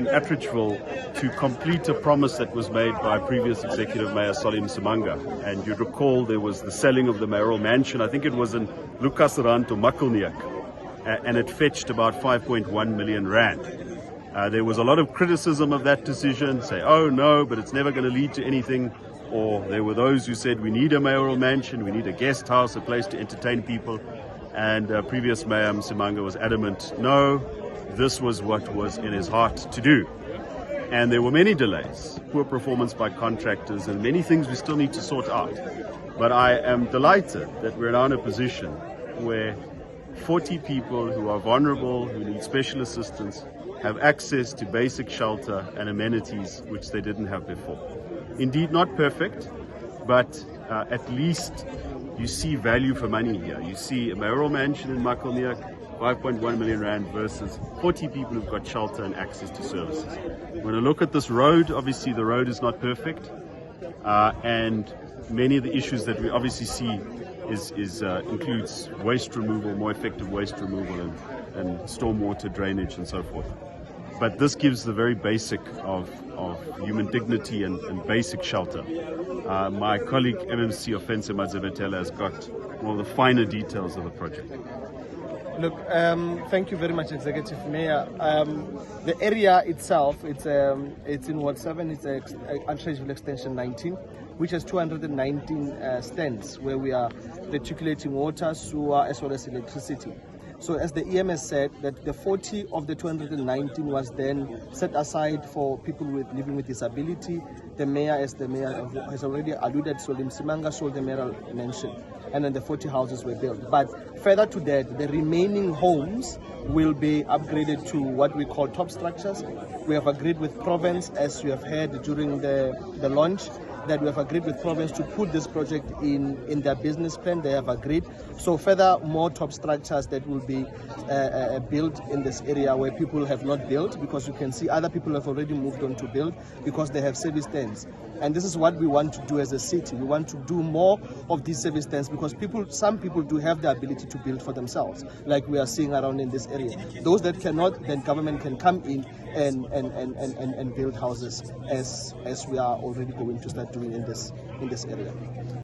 Atteridgeville to complete a promise that was made by previous Executive Mayor Solim Simanga. And you'd recall there was the selling of the mayoral mansion. I think it was in Lukasrand to Makulniak, and it fetched about 5.1 million rand. There was a lot of criticism of that decision, say, oh no, but it's never going to lead to anything. Or there were those who said we need a mayoral mansion, we need a guest house, a place to entertain people. And previous Mayor Simanga was adamant, no, this was what was in his heart to do. And there were many delays, poor performance by contractors, and many things we still need to sort out. But I am delighted that we're now in a position where 40 people who are vulnerable, who need special assistance, have access to basic shelter and amenities which they didn't have before. Indeed, not perfect, but at least you see value for money here. You see a mayoral mansion in Makulniak, 5.1 million rand versus 40 people who've got shelter and access to services. When I look at this road, obviously the road is not perfect, and many of the issues that we obviously see includes waste removal, more effective waste removal, and stormwater drainage and so forth. But this gives the very basic of human dignity and basic shelter. My colleague MMC Offense Madzebetela has got all the finer details of the project. Look, thank you very much, Executive Mayor. The area itself, it's in Ward 7, it's Atteridgeville Extension 19, which has 219 stands where we are reticulating water, sewer, as well as electricity. So as the EMS said, that the 40 of the 219 was then set aside for people living with disability. The mayor, as the mayor has already alluded, Solim Simanga sold the mayoral mansion, and then the 40 houses were built. But further to that, the remaining homes will be upgraded to what we call top structures. We have agreed with Province, as you have heard during the launch, that we have agreed with Province to put this project in their business plan. They have agreed. So further, more top structures that will be built in this area where people have not built, because you can see other people have already moved on to build because they have service stands. And this is what we want to do as a city. We want to do more of these service stands because some people do have the ability to build for themselves, like we are seeing around in this area. Those that cannot, then government can come in and build houses, as we are already going to start doing in this area.